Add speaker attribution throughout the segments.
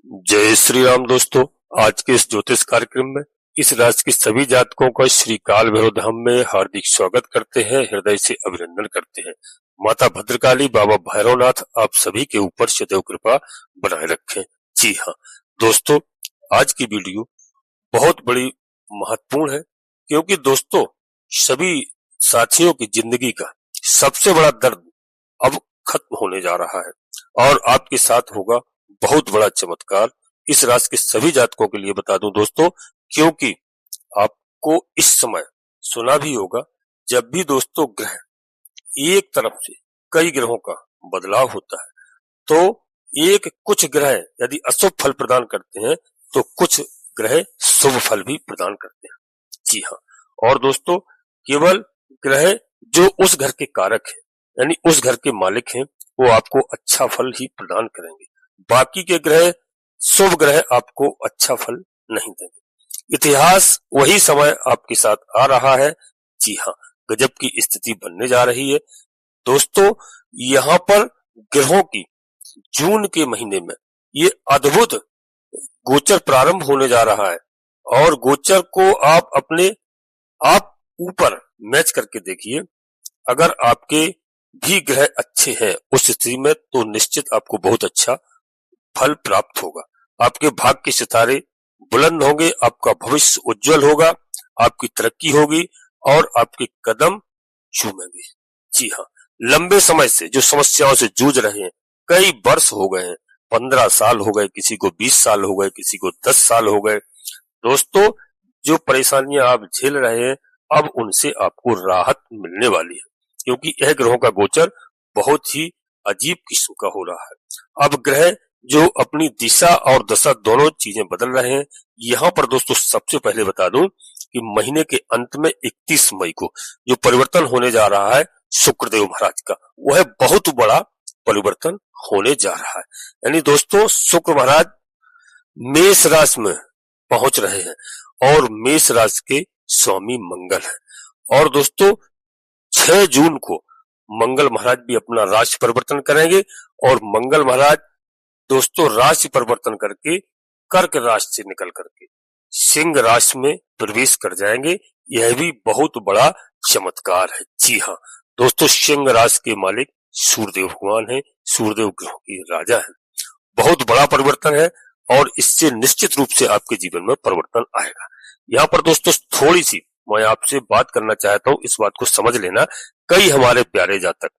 Speaker 1: जय श्री राम दोस्तों। आज के इस ज्योतिष कार्यक्रम में इस राशि के सभी जातकों का श्री काल भैरव धाम में हार्दिक स्वागत करते हैं, हृदय से अभिनंदन करते हैं। माता भद्रकाली, बाबा भैरवनाथ आप सभी के ऊपर सदैव कृपा बनाए रखें। जी हाँ दोस्तों, आज की वीडियो बहुत बड़ी महत्वपूर्ण है, क्योंकि दोस्तों सभी साथियों की जिंदगी का सबसे बड़ा दर्द अब खत्म होने जा रहा है और आपके साथ होगा बहुत बड़ा चमत्कार। इस राशि के सभी जातकों के लिए बता दूं दोस्तों, क्योंकि आपको इस समय सुना भी होगा, जब भी दोस्तों ग्रह एक तरफ से कई ग्रहों का बदलाव होता है तो कुछ ग्रह यदि अशुभ फल प्रदान करते हैं तो कुछ ग्रह शुभ फल भी प्रदान करते हैं। जी हाँ, और दोस्तों केवल ग्रह जो उस घर के कारक है यानी उस घर के मालिक हैं वो आपको अच्छा फल ही प्रदान करेंगे, बाकी के ग्रह शुभ ग्रह आपको अच्छा फल नहीं देंगे। इतिहास वही समय आपके साथ आ रहा है। जी हाँ, गजब की स्थिति बनने जा रही है दोस्तों। यहाँ पर ग्रहों की जून के महीने में ये अद्भुत गोचर प्रारंभ होने जा रहा है और गोचर को आप ऊपर मैच करके देखिए। अगर आपके भी ग्रह अच्छे हैं उस स्थिति में तो निश्चित आपको बहुत अच्छा फल प्राप्त होगा। आपके भाग्य के सितारे बुलंद होंगे, आपका भविष्य उज्जवल होगा, आपकी तरक्की होगी और आपके कदम चूमेंगे। जी हाँ, लंबे समय से जो समस्याओं से जूझ रहे हैं, कई वर्ष हो गए हैं, 15 साल हो गए, किसी को 20 साल हो गए, किसी को 10 साल हो गए दोस्तों, जो परेशानियां आप झेल रहे हैं अब उनसे आपको राहत मिलने वाली है, क्योंकि यह ग्रहों का गोचर बहुत ही अजीब किस्म का हो रहा है। अब ग्रह जो अपनी दिशा और दशा दोनों चीजें बदल रहे हैं। यहाँ पर दोस्तों सबसे पहले बता दूं कि महीने के अंत में 31 मई को जो परिवर्तन होने जा रहा है शुक्रदेव महाराज का, वह बहुत बड़ा परिवर्तन होने जा रहा है। यानी दोस्तों शुक्र महाराज मेष राशि में पहुंच रहे हैं और मेष राशि के स्वामी मंगल है। और दोस्तों 6 जून को मंगल महाराज भी अपना राशि परिवर्तन करेंगे और मंगल महाराज दोस्तों राशि परिवर्तन करके कर्क राशि से निकल करके सिंह राशि में प्रवेश कर जाएंगे। यह भी बहुत बड़ा चमत्कार है। जी हाँ दोस्तों, सिंह राशि के मालिक सूर्यदेव भगवान है, सूर्यदेव ग्रहों के राजा है। बहुत बड़ा परिवर्तन है और इससे निश्चित रूप से आपके जीवन में परिवर्तन आएगा। यहाँ पर दोस्तों थोड़ी सी मैं आपसे बात करना चाहता हूँ, इस बात को समझ लेना। कई हमारे प्यारे जातक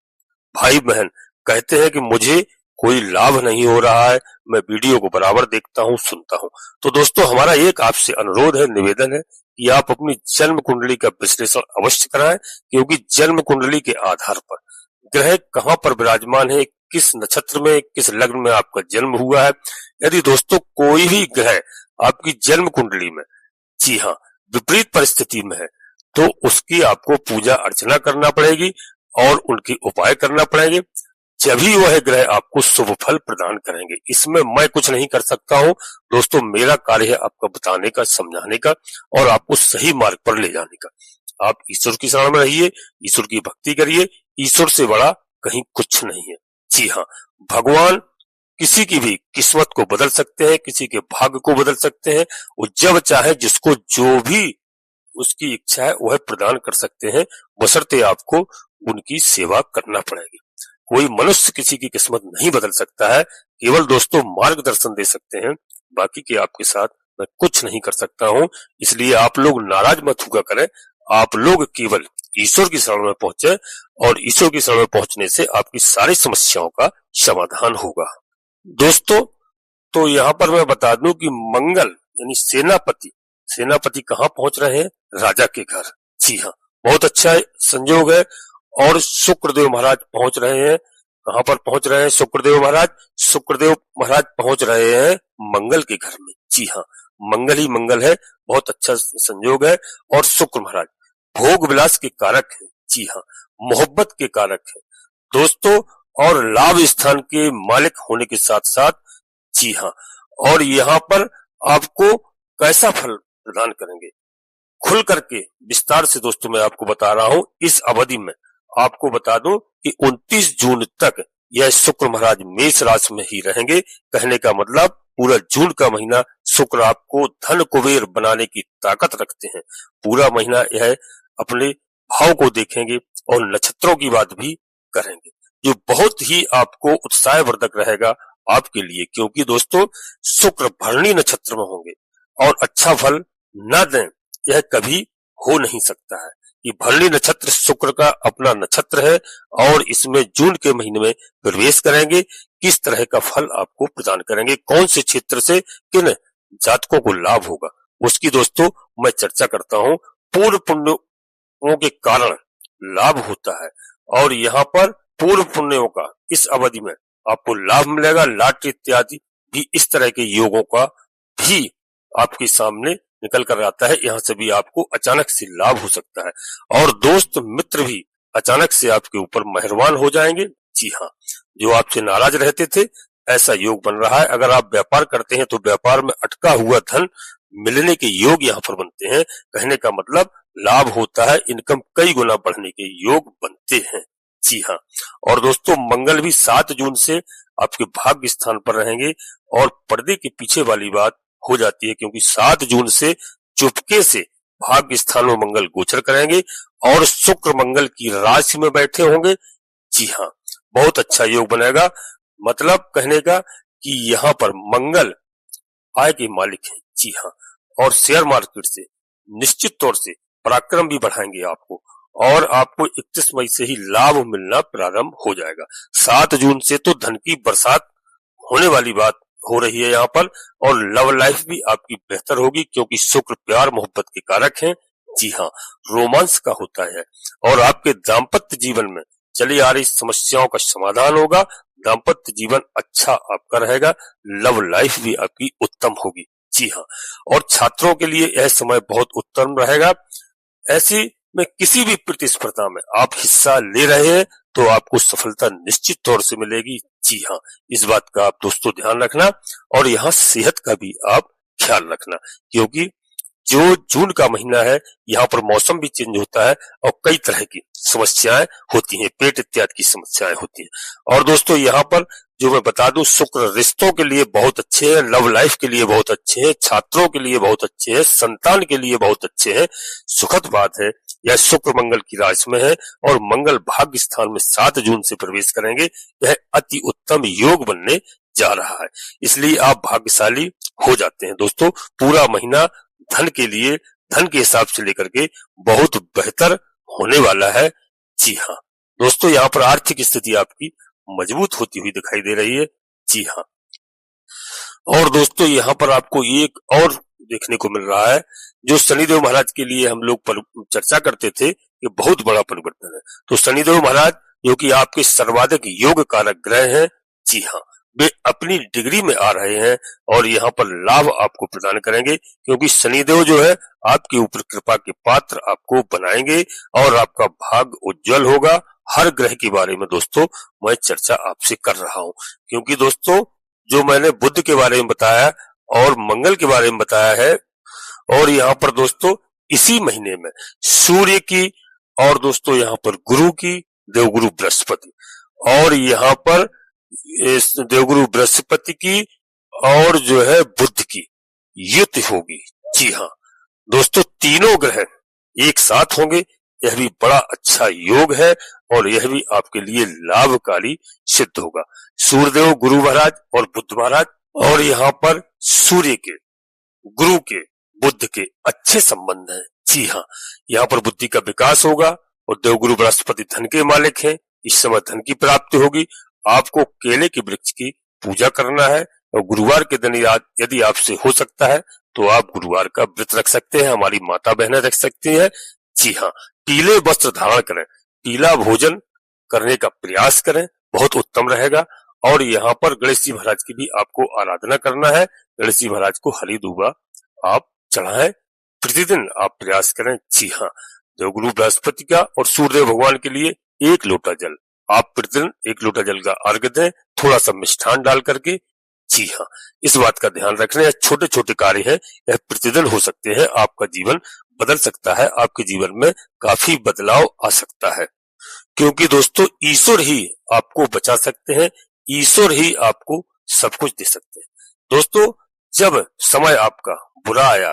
Speaker 1: भाई बहन कहते हैं कि मुझे कोई लाभ नहीं हो रहा है, मैं वीडियो को बराबर देखता हूँ, सुनता हूँ। तो दोस्तों हमारा एक आपसे अनुरोध है, निवेदन है कि आप अपनी जन्म कुंडली का विश्लेषण अवश्य कराएं, क्योंकि जन्म कुंडली के आधार पर ग्रह कहाँ पर विराजमान है, किस नक्षत्र में, किस लग्न में आपका जन्म हुआ है। यदि दोस्तों कोई भी ग्रह आपकी जन्म कुंडली में जी हाँ विपरीत परिस्थिति में है तो उसकी आपको पूजा अर्चना करना पड़ेगी और उनके उपाय करना पड़ेंगे, जभी वह ग्रह आपको शुभ फल प्रदान करेंगे। इसमें मैं कुछ नहीं कर सकता हूँ दोस्तों, मेरा कार्य है आपको बताने का, समझाने का और आपको सही मार्ग पर ले जाने का। आप ईश्वर की शरण में रहिए, ईश्वर की भक्ति करिए, ईश्वर से बड़ा कहीं कुछ नहीं है। जी हाँ, भगवान किसी की भी किस्मत को बदल सकते हैं, किसी के भाग्य को बदल सकते हैं। वो जब चाहे जिसको जो भी उसकी इच्छा है वह प्रदान कर सकते हैं, बशर्ते आपको उनकी सेवा करना पड़ेगी। कोई मनुष्य किसी की किस्मत नहीं बदल सकता है, केवल दोस्तों मार्गदर्शन दे सकते हैं, बाकी के आपके साथ मैं कुछ नहीं कर सकता हूँ। इसलिए आप लोग नाराज मत हुआ करें, आप लोग केवल ईश्वर की शरण में पहुंचे और ईश्वर की शरण में पहुंचने से आपकी सारी समस्याओं का समाधान होगा दोस्तों। तो यहाँ पर मैं बता दूं कि मंगल यानी सेनापति कहाँ पहुंच रहे हैं, राजा के घर। जी हाँ, बहुत अच्छा संयोग है। और शुक्रदेव महाराज पहुंच रहे हैं, कहां पर पहुंच रहे हैं शुक्रदेव महाराज पहुंच रहे हैं मंगल के घर में। जी हाँ, मंगल ही मंगल है, बहुत अच्छा संयोग है। और शुक्र महाराज भोग विलास के कारक है। जी हाँ, मोहब्बत के कारक है दोस्तों और लाभ स्थान के मालिक होने के साथ साथ जी हाँ, और यहाँ पर आपको कैसा फल प्रदान करेंगे खुल करके विस्तार से दोस्तों मैं आपको बता रहा हूं। इस अवधि में आपको बता दूं कि 29 जून तक यह शुक्र महाराज मेष राशि में ही रहेंगे। कहने का मतलब पूरा जून का महीना शुक्र आपको धन कुबेर बनाने की ताकत रखते हैं। पूरा महीना यह अपने भाव को देखेंगे और नक्षत्रों की बात भी करेंगे, जो बहुत ही आपको उत्साहवर्धक रहेगा आपके लिए, क्योंकि दोस्तों शुक्र भरणी नक्षत्र में होंगे और अच्छा फल न दें यह कभी हो नहीं सकता है। ये भरणी नक्षत्र शुक्र का अपना नक्षत्र है और इसमें जून के महीने में प्रवेश करेंगे। किस तरह का फल आपको प्रदान करेंगे, कौन से क्षेत्र से किन जातकों को लाभ होगा, उसकी दोस्तों मैं चर्चा करता हूँ। पूर्व पुण्यों के कारण लाभ होता है और यहाँ पर पूर्व पुण्यों का इस अवधि में आपको लाभ मिलेगा। लॉटरी इत्यादि भी इस तरह के योगों का भी आपके सामने निकल कर आता है। यहाँ से भी आपको अचानक से लाभ हो सकता है और दोस्त मित्र भी अचानक से आपके ऊपर मेहरबान हो जाएंगे। जी हाँ, जो आपसे नाराज रहते थे ऐसा योग बन रहा है। अगर आप व्यापार करते हैं तो व्यापार में अटका हुआ धन मिलने के योग यहाँ पर बनते हैं। कहने का मतलब लाभ होता है, इनकम कई गुना बढ़ने के योग बनते हैं। जी हाँ, और दोस्तों मंगल भी 7 जून से आपके भाग्य स्थान पर रहेंगे और पर्दे के पीछे वाली बात हो जाती है, क्योंकि 7 जून से चुपके से भाग्य स्थान में मंगल गोचर करेंगे और शुक्र मंगल की राशि में बैठे होंगे। जी हाँ, बहुत अच्छा योग बनेगा। मतलब कहने का कि यहाँ पर मंगल आय के मालिक हैं। जी हाँ, और शेयर मार्केट से निश्चित तौर से पराक्रम भी बढ़ाएंगे आपको और आपको 31 मई से ही लाभ मिलना प्रारंभ हो जाएगा। 7 जून से तो धन की बरसात होने वाली बात हो रही है यहाँ पर और लव लाइफ भी आपकी बेहतर होगी, क्योंकि शुक्र प्यार मोहब्बत के कारक हैं। जी हाँ, रोमांस का होता है और आपके दाम्पत्य जीवन में चली आ रही समस्याओं का समाधान होगा। दाम्पत्य जीवन अच्छा आपका रहेगा, लव लाइफ भी आपकी उत्तम होगी। जी हाँ, और छात्रों के लिए यह समय बहुत उत्तम रहेगा। ऐसी में किसी भी प्रतिस्पर्धा में आप हिस्सा ले रहे हैं तो आपको सफलता निश्चित तौर से मिलेगी। जी हाँ, इस बात का आप दोस्तों ध्यान रखना और यहाँ सेहत का भी आप ख्याल रखना, क्योंकि जो जून का महीना है यहाँ पर मौसम भी चेंज होता है और कई तरह की समस्याएं होती हैं, पेट इत्यादि की समस्याएं होती हैं। और दोस्तों यहाँ पर जो मैं बता दूं, शुक्र रिश्तों के लिए बहुत अच्छे हैं, लव लाइफ के लिए बहुत अच्छे हैं, छात्रों के लिए बहुत अच्छे हैं, संतान के लिए बहुत अच्छे हैं। सुखद बात है यह शुक्र मंगल की राशि में है और मंगल भाग्य स्थान में 7 जून से प्रवेश करेंगे। यह अति उत्तम योग बनने जा रहा है, इसलिए आप भाग्यशाली हो जाते हैं। दोस्तों पूरा महीना धन के लिए, धन के हिसाब से लेकर के बहुत बेहतर होने वाला है। जी हाँ दोस्तों, यहाँ पर आर्थिक स्थिति आपकी मजबूत होती हुई दिखाई दे रही है। जी हाँ, और दोस्तों यहाँ पर आपको एक और देखने को मिल रहा है, जो शनिदेव महाराज के लिए हम लोग चर्चा करते थे, ये बहुत बड़ा परिवर्तन है। तो शनिदेव महाराज जो कि आपके सर्वाधिक योग कारक ग्रह हैं, जी हाँ, वे अपनी डिग्री में आ रहे हैं और यहाँ पर लाभ आपको प्रदान करेंगे, क्योंकि शनिदेव जो है आपके ऊपर कृपा के पात्र आपको बनाएंगे और आपका भाग्य उज्जवल होगा। हर ग्रह के बारे में दोस्तों मैं चर्चा आपसे कर रहा हूँ, क्योंकि दोस्तों जो मैंने बुध के बारे में बताया और मंगल के बारे में बताया है, और यहाँ पर दोस्तों इसी महीने में सूर्य की और दोस्तों यहाँ पर गुरु की, देवगुरु बृहस्पति, और यहाँ पर इस देवगुरु बृहस्पति की और जो है बुध की युति होगी। जी हाँ दोस्तों, तीनों ग्रह एक साथ होंगे, यह भी बड़ा अच्छा योग है और यह भी आपके लिए लाभकारी सिद्ध होगा। सूर्यदेव गुरु महाराज और बुध महाराज, और यहाँ पर सूर्य के, गुरु के, बुध के अच्छे संबंध हैं। जी हाँ, यहाँ पर बुद्धि का विकास होगा और देवगुरु बृहस्पति धन के मालिक हैं। इस समय धन की प्राप्ति होगी। आपको केले के वृक्ष की पूजा करना है और गुरुवार के दिन यदि आपसे हो सकता है तो आप गुरुवार का व्रत रख सकते हैं, हमारी माता बहनें रख सकती हैं। जी हाँ, पीले वस्त्र धारण करें, पीला भोजन करने का प्रयास करें, बहुत उत्तम रहेगा। और यहाँ पर गणेश जी महाराज की भी आपको आराधना करना है। गणेश जी महाराज को हरी दूबा आप चढ़ाएं, प्रतिदिन आप प्रयास करें। जी हाँ, देवगुरु बृहस्पति का और सूर्यदेव भगवान के लिए 1 लोटा जल, आप प्रतिदिन 1 लोटा जल का अर्घ्य दें, थोड़ा सा मिष्ठान डाल करके। जी हाँ, इस बात का ध्यान रखना, छोटे छोटे कार्य है, यह प्रतिदिन हो सकते हैं। आपका जीवन बदल सकता है, आपके जीवन में काफी बदलाव आ सकता है, क्योंकि दोस्तों ईश्वर ही आपको बचा सकते हैं, ईश्वर ही आपको सब कुछ दे सकते हैं। दोस्तों, जब समय आपका बुरा आया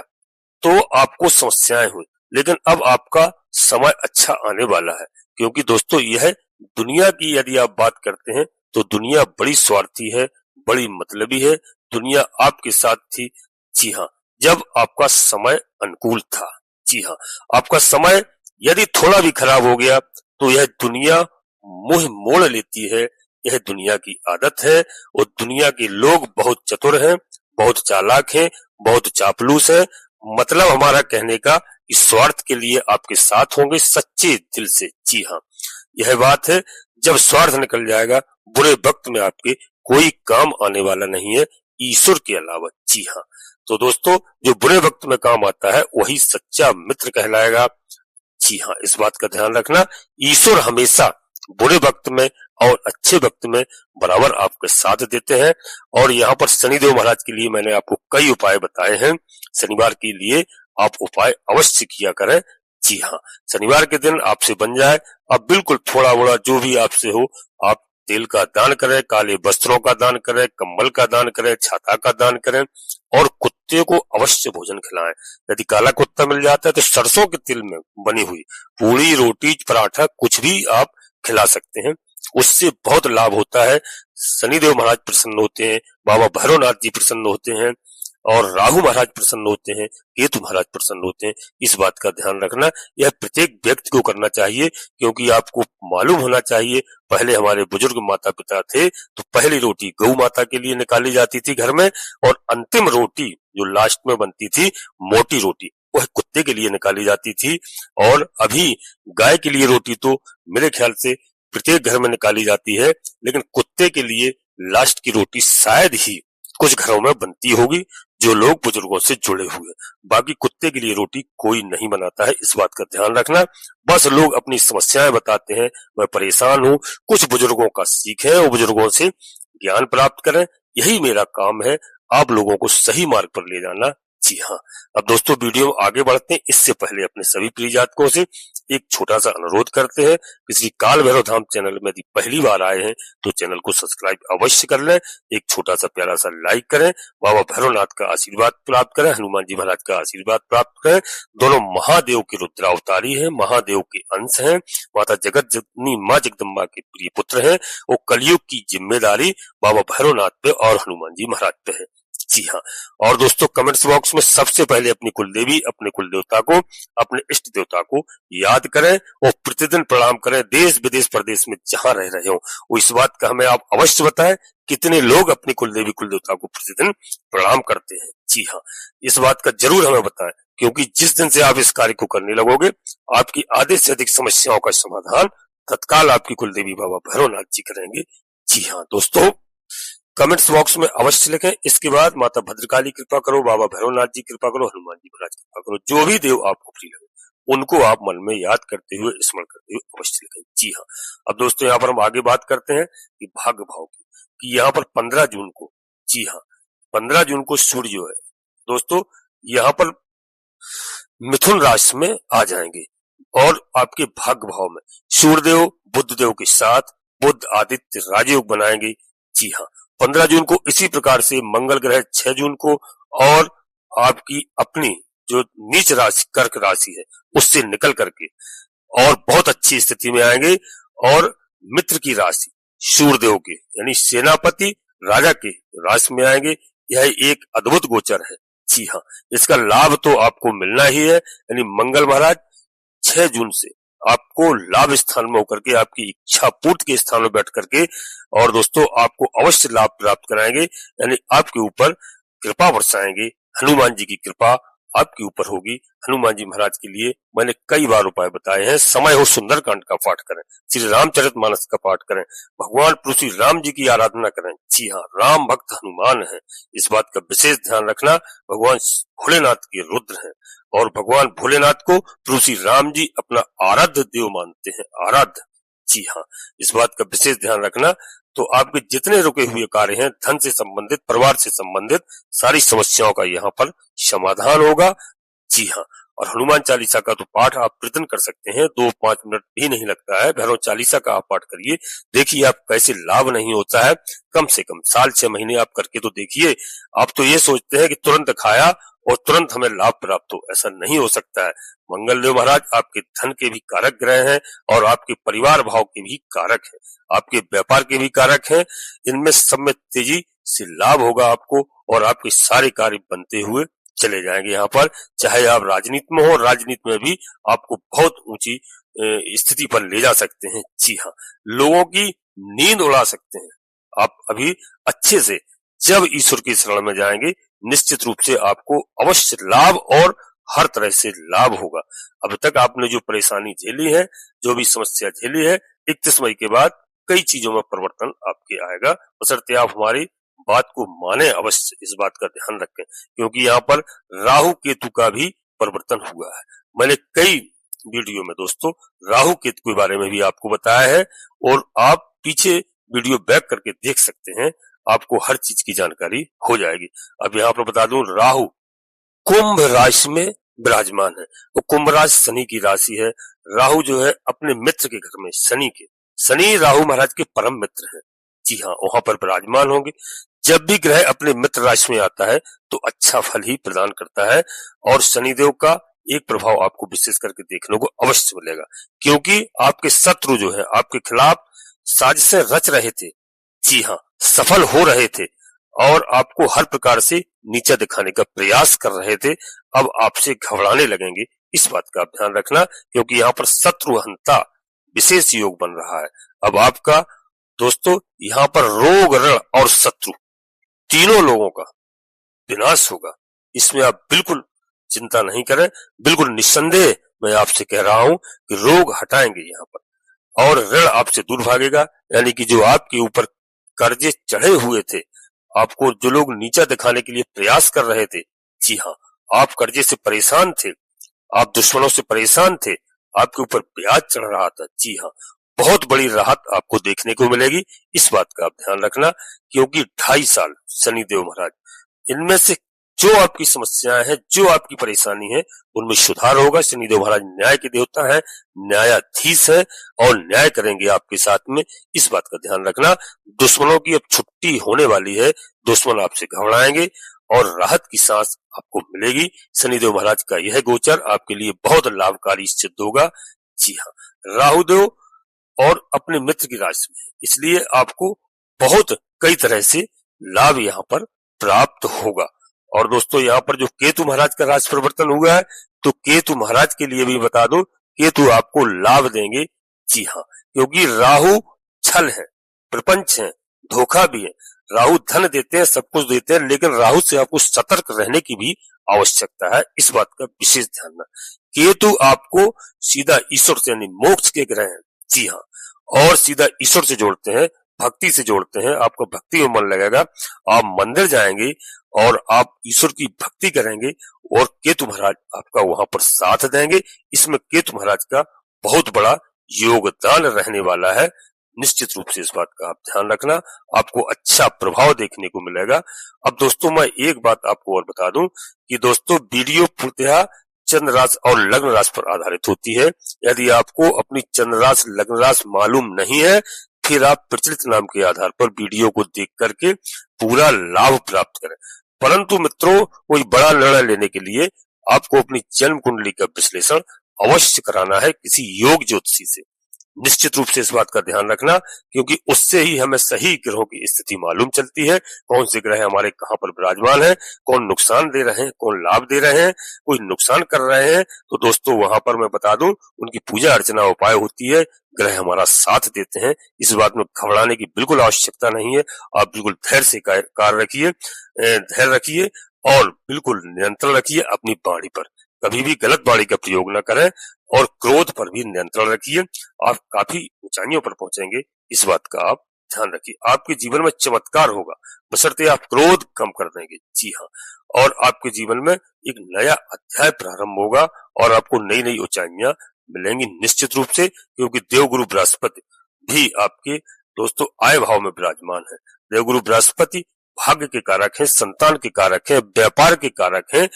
Speaker 1: तो आपको समस्याएं हुई, लेकिन अब आपका समय अच्छा आने वाला है, क्योंकि दोस्तों यह दुनिया की यदि आप बात करते हैं तो दुनिया बड़ी स्वार्थी है, बड़ी मतलबी है। दुनिया आपके साथ थी, जी हाँ, जब आपका समय अनुकूल था। जी हाँ, आपका समय यदि थोड़ा भी खराब हो गया तो यह दुनिया मुंह मोड़ लेती है। यह दुनिया की आदत है और दुनिया के लोग बहुत चतुर हैं, बहुत चालाक हैं, बहुत चापलूस हैं। मतलब हमारा कहने का कि स्वार्थ के लिए आपके साथ होंगे सच्चे दिल से। जी हाँ, यह बात है। जब स्वार्थ निकल जाएगा, बुरे वक्त में आपके कोई काम आने वाला नहीं है ईश्वर के अलावा। जी हाँ, तो दोस्तों, जो बुरे वक्त में काम आता है वही सच्चा मित्र कहलाएगा। जी हाँ, इस बात का ध्यान रखना। ईश्वर हमेशा बुरे वक्त में और अच्छे वक्त में बराबर आपके साथ देते हैं। और यहाँ पर शनिदेव महाराज के लिए मैंने आपको कई उपाय बताए हैं। शनिवार के लिए आप उपाय अवश्य किया करें। जी हाँ, शनिवार के दिन आपसे बन जाए, अब बिल्कुल थोड़ा बड़ा जो भी आपसे हो, आप तेल का दान करें, काले वस्त्रों का दान करें, कंबल का दान करें, छाता का दान करें और कुत्ते को अवश्य भोजन खिलाएं। यदि काला कुत्ता मिल जाता है तो सरसों के तेल में बनी हुई पूरी, रोटी, पराठा कुछ भी आप खिला सकते हैं, उससे बहुत लाभ होता है। शनिदेव महाराज प्रसन्न होते हैं, बाबा भैरवनाथ जी प्रसन्न होते हैं और राहु महाराज प्रसन्न होते हैं, केतु महाराज प्रसन्न होते हैं। इस बात का ध्यान रखना। यह प्रत्येक व्यक्ति को करना चाहिए, क्योंकि आपको मालूम होना चाहिए, पहले हमारे बुजुर्ग माता पिता थे तो पहली रोटी गौ माता के लिए निकाली जाती थी घर में, और अंतिम रोटी जो लास्ट में बनती थी, मोटी रोटी, वह कुत्ते के लिए निकाली जाती थी। और अभी गाय के लिए रोटी तो मेरे ख्याल से प्रत्येक घर में निकाली जाती है, लेकिन कुत्ते के लिए लास्ट की रोटी शायद ही कुछ घरों में बनती होगी जो लोग बुजुर्गों से जुड़े हुए। बाकी कुत्ते के लिए रोटी कोई नहीं बनाता है, इस बात का ध्यान रखना। बस लोग अपनी समस्याएं बताते हैं, मैं परेशान हूँ, कुछ बुजुर्गों का सीखें और बुजुर्गों से ज्ञान प्राप्त करें। यही मेरा काम है, आप लोगों को सही मार्ग पर ले जाना। जी हाँ, अब दोस्तों वीडियो आगे बढ़ते हैं, इससे पहले अपने सभी प्रिय जातकों से एक छोटा सा अनुरोध करते हैं कि श्री काल भैरव धाम चैनल में यदि पहली बार आए हैं तो चैनल को सब्सक्राइब अवश्य कर लें, एक छोटा सा प्यारा सा लाइक करें, बाबा भैरवनाथ का आशीर्वाद प्राप्त करें, हनुमान जी महाराज का आशीर्वाद प्राप्त करें। दोनों महादेव के रुद्रावतारी हैं, महादेव के अंश हैं, माता जगत जननी माँ जगदम्बा के प्रिय पुत्र हैं। वो कलयुग की जिम्मेदारी बाबा भैरवनाथ पे और हनुमान जी महाराज पे है। जी हाँ, और दोस्तों कमेंट्स बॉक्स में सबसे पहले अपनी कुलदेवी, अपने कुल देवता को, अपने इष्ट देवता को याद करें और प्रतिदिन प्रणाम करें। देश विदेश प्रदेश में जहां रह रहे हो, वो इस बात का हमें आप अवश्य बताएं, कितने लोग अपनी कुलदेवी कुल देवता को प्रतिदिन प्रणाम करते हैं। जी हाँ, इस बात का जरूर हमें बताएं, क्योंकि जिस दिन से आप इस कार्य को करने लगोगे, आपकी आधे से अधिक समस्याओं का समाधान तत्काल आपकी कुलदेवी बाबा भैरवनाथ जी करेंगे। जी हाँ दोस्तों, कमेंट्स बॉक्स में अवश्य लिखें। इसके बाद माता भद्रकाली कृपा करो, बाबा भैरवनाथ जी कृपा करो, हनुमान जी महाराज कृपा करो, जो भी देव आपको प्रिय लगे उनको आप मन में याद करते हुए, स्मरण करते हुए अवश्य लिखें। जी हाँ, अब दोस्तों यहाँ पर हम आगे बात करते हैं कि भाग्य भाव की, कि यहाँ पर 15 जून को, जी हाँ 15 जून को सूर्य जो है दोस्तों यहाँ पर मिथुन राशि में आ जाएंगे और आपके भाग्य भाव में सूर्यदेव बुध देव के साथ बुध आदित्य राजयोग बनाएंगे। जी हाँ, 15 जून को इसी प्रकार से मंगल ग्रह 6 जून को और आपकी अपनी जो नीच राशि कर्क राशि है उससे निकल करके और बहुत अच्छी स्थिति में आएंगे और मित्र की राशि सूर्यदेव के यानी सेनापति राजा के राशि में आएंगे। यह एक अद्भुत गोचर है। जी हाँ, इसका लाभ तो आपको मिलना ही है, यानी मंगल महाराज 6 जून से आपको लाभ स्थान में होकर के आपकी इच्छा पूर्ति के स्थान में बैठ करके और दोस्तों आपको अवश्य लाभ प्राप्त कराएंगे, यानी आपके ऊपर कृपा बरसाएंगे। हनुमान जी की कृपा आपके ऊपर होगी। हनुमान जी महाराज के लिए मैंने कई बार उपाय बताए हैं। समय हो सुंदरकांड का पाठ करें, श्री रामचरितमानस का पाठ करें, भगवान प्रभु श्री राम जी की आराधना करें। जी हाँ, राम भक्त हनुमान है, इस बात का विशेष ध्यान रखना। भगवान भोलेनाथ के रुद्र हैं और भगवान भोलेनाथ को प्रभु श्री राम जी अपना आराध्य देव मानते हैं, आराध्य। जी हाँ, इस बात का विशेष ध्यान रखना। तो आपके जितने रुके हुए कार्य हैं, धन से संबंधित, परिवार से संबंधित सारी समस्याओं का यहाँ पर समाधान होगा। जी हाँ, और हनुमान चालीसा का तो पाठ आप प्रतिदिन कर सकते हैं, 2-5 मिनट भी नहीं लगता है। भैरव चालीसा का आप पाठ करिए, देखिए आप कैसे लाभ नहीं होता है। कम से कम साल 6 महीने आप करके तो देखिए। आप तो ये सोचते हैं कि तुरंत खाया और तुरंत हमें लाभ प्राप्त हो, ऐसा नहीं हो सकता है। मंगल देव महाराज आपके धन के भी कारक ग्रह हैं और आपके परिवार भाव के भी कारक हैं, आपके व्यापार के भी कारक हैं। इनमें सब में तेजी से लाभ होगा आपको और आपके सारे कार्य बनते हुए चले जाएंगे। यहाँ पर चाहे आप राजनीति में हो, राजनीति में भी आपको बहुत ऊंची स्थिति पर ले जा सकते हैं। जी हाँ, लोगों की नींद उड़ा सकते हैं आप अभी अच्छे से। जब ईश्वर की शरण में जाएंगे निश्चित रूप से आपको अवश्य लाभ और हर तरह से लाभ होगा। अब तक आपने जो परेशानी झेली है, जो भी समस्या झेली है, 31 मई के बाद कई चीजों में परिवर्तन आपके आएगा, बशर्ते आप हमारी बात को माने। अवश्य इस बात का ध्यान रखें, क्योंकि यहाँ पर राहु केतु का भी परिवर्तन हुआ है। मैंने कई वीडियो में दोस्तों राहु केतु के बारे में भी आपको बताया है और आप पीछे वीडियो बैक करके देख सकते हैं, आपको हर चीज की जानकारी हो जाएगी। अब यहाँ पर बता दूं, राहु कुंभ राशि में विराजमान है। वो कुंभ राशि शनि की राशि है। राहु जो है अपने मित्र के घर में, शनि राहु महाराज के परम मित्र हैं। जी हाँ, वहां पर विराजमान होंगे। जब भी ग्रह अपने मित्र राशि में आता है तो अच्छा फल ही प्रदान करता है और शनिदेव का एक प्रभाव आपको विशेष करके देखने को अवश्य मिलेगा, क्योंकि आपके शत्रु जो है आपके खिलाफ साजिशें रच रहे थे। जी हाँ, सफल हो रहे थे और आपको हर प्रकार से नीचा दिखाने का प्रयास कर रहे थे, अब आपसे घबराने लगेंगे। इस बात का आप ध्यान रखना, क्योंकि यहाँ पर शत्रुहंता विशेष योग बन रहा है। अब आपका दोस्तों यहाँ पर रोग, ऋण और शत्रु तीनों लोगों का विनाश होगा। इसमें आप बिल्कुल चिंता नहीं करें। बिल्कुल निस्संदेह मैं आपसे कह रहा हूं कि रोग हटाएंगे यहाँ पर और ऋण आपसे दूर भागेगा। यानी कि जो आपके ऊपर कर्जे चढ़े हुए थे, आपको जो लोग नीचा दिखाने के लिए प्रयास कर रहे थे, जी हाँ, आप कर्जे से परेशान थे, आप दुश्मनों से परेशान थे, आपके ऊपर ब्याज चढ़ रहा था। जी हाँ, बहुत बड़ी राहत आपको देखने को मिलेगी। इस बात का आप ध्यान रखना, क्योंकि 2.5 साल शनिदेव महाराज, इनमें से जो आपकी समस्याएं हैं, जो आपकी परेशानी है, उनमें सुधार होगा। शनिदेव महाराज न्याय के देवता है, न्यायाधीश है और न्याय करेंगे आपके साथ में। इस बात का ध्यान रखना। दुश्मनों की अब छुट्टी होने वाली है, दुश्मन आपसे घबराएंगे और राहत की सांस आपको मिलेगी। शनिदेव महाराज का यह गोचर आपके लिए बहुत लाभकारी सिद्ध होगा। जी हाँ, राहुदेव और अपने मित्र की राशि में, इसलिए आपको बहुत कई तरह से लाभ यहाँ पर प्राप्त होगा। और दोस्तों यहाँ पर जो केतु महाराज का राशि परिवर्तन हुआ है, तो केतु महाराज के लिए भी बता दो, केतु आपको लाभ देंगे। जी हाँ, क्योंकि राहु छल है, प्रपंच है, धोखा भी है। राहु धन देते हैं, सब कुछ देते हैं, लेकिन राहु से आपको सतर्क रहने की भी आवश्यकता है। इस बात का विशेष ध्यान रखना। केतु आपको सीधा ईश्वर से यानी मोक्ष के ग्रह हैं। जी हाँ, और सीधा ईश्वर से जोड़ते हैं, भक्ति से जोड़ते हैं। आपको भक्ति में मन लगेगा, आप मंदिर जाएंगे और आप ईश्वर की भक्ति करेंगे और केतु महाराज आपका वहां पर साथ देंगे। इसमें केतु महाराज का बहुत बड़ा योगदान रहने वाला है। निश्चित रूप से इस बात का आप ध्यान रखना, आपको अच्छा प्रभाव देखने को मिलेगा। अब दोस्तों मैं एक बात आपको और बता दूं कि दोस्तों वीडियो पूर्णतः चंद्र राशि और लग्न राशि पर आधारित होती है। यदि आपको अपनी चंद्र राशि लग्न राशि मालूम नहीं है, फिर आप प्रचलित नाम के आधार पर वीडियो को देख करके पूरा लाभ प्राप्त करें। परंतु मित्रों, कोई बड़ा निर्णय लेने के लिए आपको अपनी जन्म कुंडली का विश्लेषण अवश्य कराना है किसी योग ज्योतिषी से। निश्चित रूप से इस बात का ध्यान रखना, क्योंकि उससे ही हमें सही ग्रहों की स्थिति मालूम चलती है, कौन से ग्रह हमारे कहाँ पर विराजमान है, कौन नुकसान दे रहे हैं, कौन लाभ दे रहे हैं, कोई नुकसान कर रहे हैं। तो दोस्तों वहां पर मैं बता दूं, उनकी पूजा अर्चना उपाय होती है, ग्रह हमारा साथ देते हैं। इस बात में घबराने की बिल्कुल आवश्यकता नहीं है। आप बिल्कुल धैर्य से कार्य रखिए, धैर्य रखिए और बिल्कुल नियंत्रण रखिए अपनी वाणी पर। कभी भी गलत वाणी का प्रयोग न करें और क्रोध पर भी नियंत्रण रखिए। आप काफी ऊंचाइयों पर पहुंचेंगे, इस बात का आप ध्यान रखिए। आपके जीवन में चमत्कार होगा, बशर्ते आप क्रोध कम कर देंगे। जी हाँ, और आपके जीवन में एक नया अध्याय प्रारंभ होगा और आपको नई नई ऊंचाइयां मिलेंगी निश्चित रूप से, क्योंकि देवगुरु बृहस्पति भी आपके दोस्तों आय भाव में विराजमान है। देवगुरु बृहस्पति भाग्य के कारक हैं, संतान के कारक हैं, व्यापार के कारक हैं,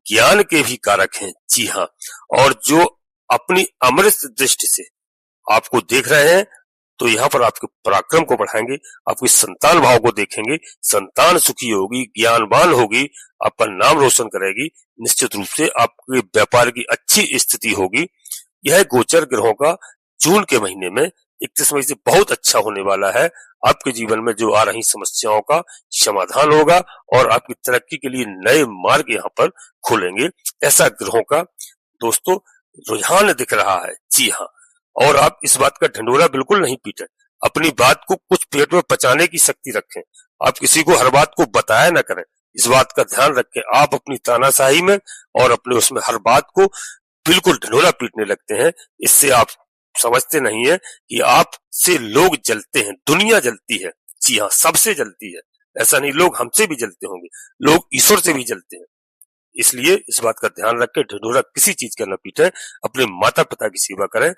Speaker 1: ज्ञान के भी कारक हैं। जी हाँ, और जो अपनी अमृत दृष्टि से आपको देख रहे हैं तो यहाँ पर आपके पराक्रम को बढ़ाएंगे, आपकी संतान भाव को देखेंगे, संतान सुखी होगी, ज्ञानवान होगी, आपका नाम रोशन करेगी, निश्चित रूप से आपके व्यापार की अच्छी स्थिति होगी। यह गोचर ग्रहों का जून के महीने में 31 मई से बहुत अच्छा होने वाला है। आपके जीवन में जो आ रही समस्याओं का समाधान होगा और आपकी तरक्की के लिए नए मार्ग यहाँ पर खुलेंगे, ऐसा ग्रहों का दोस्तों रुझान दिख रहा है। जी हाँ, और आप इस बात का ढिंढोरा बिल्कुल नहीं पीटें, अपनी बात को कुछ पेट में पचाने की शक्ति रखें, आप किसी को हर बात को बताया ना करें, इस बात का ध्यान रखें। आप अपनी तानाशाही में और अपने उसमें हर बात को बिल्कुल ढिंढोरा पीटने लगते हैं, इससे आप समझते नहीं है कि आपसे लोग जलते हैं, दुनिया जलती है। जी हाँ, सबसे जलती है, ऐसा नहीं लोग हमसे भी जलते होंगे, लोग ईश्वर से भी जलते हैं। इसलिए इस बात का ध्यान रख के ढिंढोरा किसी चीज का न पीटे, अपने माता पिता की सेवा करें,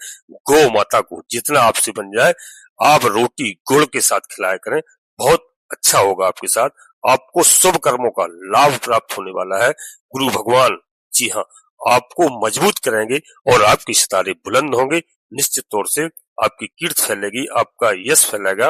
Speaker 1: गौ माता को जितना आपसे बन जाए आप रोटी गुड़ के साथ खिलाया करें, बहुत अच्छा होगा आपके साथ, आपको शुभ कर्मों का लाभ प्राप्त होने वाला है। गुरु भगवान जी हाँ आपको मजबूत करेंगे और आपके सितारे बुलंद होंगे, निश्चित तौर से आपकी कीर्ति फैलेगी, आपका यश फैलेगा,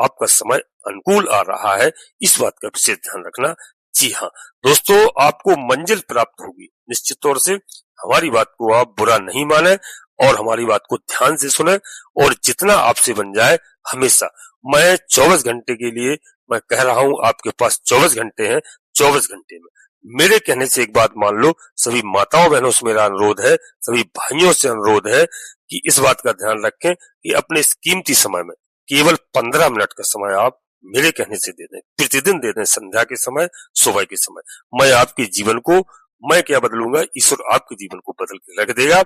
Speaker 1: आपका समय अनुकूल आ रहा है, इस बात का विशेष ध्यान रखना। जी हाँ दोस्तों, आपको मंजिल प्राप्त होगी, निश्चित तौर से हमारी बात को आप बुरा नहीं माने और हमारी बात को ध्यान से सुने और जितना आपसे बन जाए हमेशा। मैं 24 घंटे के लिए मैं कह रहा हूं, आपके पास 24 घंटे हैं, 24 घंटे में मेरे कहने से एक बात मान लो, सभी माताओं बहनों से मेरा अनुरोध है, सभी भाइयों से अनुरोध है कि इस बात का ध्यान रखें कि अपने इस कीमती समय में केवल 15 मिनट का समय आप मेरे कहने से दे दें, प्रतिदिन दे दें, संध्या के समय, सुबह के समय। मैं आपके जीवन को, मैं क्या बदलूंगा, ईश्वर आपके जीवन को बदल के रख देगा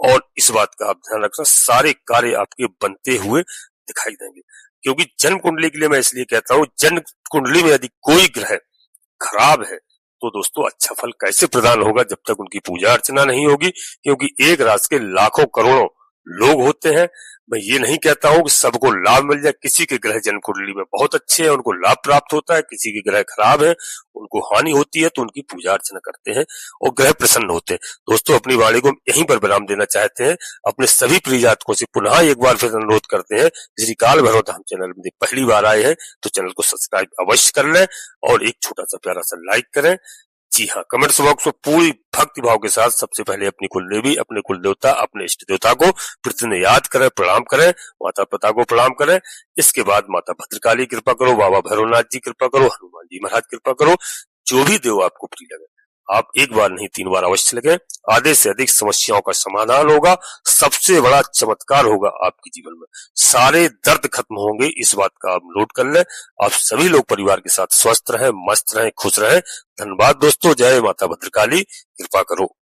Speaker 1: और इस बात का आप ध्यान रखना, सारे कार्य आपके बनते हुए दिखाई देंगे। क्योंकि जन्म कुंडली के लिए मैं इसलिए कहता हूँ, जन्म कुंडली में यदि कोई ग्रह खराब है तो दोस्तों अच्छा फल कैसे प्रदान होगा जब तक उनकी पूजा अर्चना नहीं होगी, क्योंकि एक राशि के लाखों करोड़ों लोग होते हैं। मैं ये नहीं कहता हूं कि सबको लाभ मिल जाए, किसी के ग्रह जन्म कुंडली में बहुत अच्छे हैं, उनको लाभ प्राप्त होता है, किसी के ग्रह खराब है उनको हानि होती है, तो उनकी पूजा अर्चना करते हैं और ग्रह प्रसन्न होते हैं। दोस्तों अपनी वाणी को यहीं पर विराम देना चाहते हैं, अपने सभी प्रिय जातकों से पुनः एक बार फिर अनुरोध करते हैं, श्री काल भैरव धाम चैनल में पहली बार आए हैं तो चैनल को सब्सक्राइब अवश्य कर लें और एक छोटा सा प्यारा सा लाइक करें। जी हाँ, कमेंट्स बॉक्स में पूरी भक्ति भाव के साथ सबसे पहले अपनी कुलदेवी, अपने कुल देवता, अपने इष्ट देवता को प्रतिदिन याद करें, प्रणाम करें, माता पिता को प्रणाम करें। इसके बाद माता भद्रकाली कृपा करो, बाबा भैरवनाथ जी कृपा करो, हनुमान जी महाराज कृपा करो, जो भी देव आपको प्रिय लगे आप एक बार नहीं 3 बार अवश्य लगे, आधे से अधिक समस्याओं का समाधान होगा, सबसे बड़ा चमत्कार होगा आपके जीवन में, सारे दर्द खत्म होंगे, इस बात का आप नोट कर लें। आप सभी लोग परिवार के साथ स्वस्थ रहें, मस्त रहें, खुश रहें। धन्यवाद दोस्तों, जय माता भद्रकाली, कृपा करो।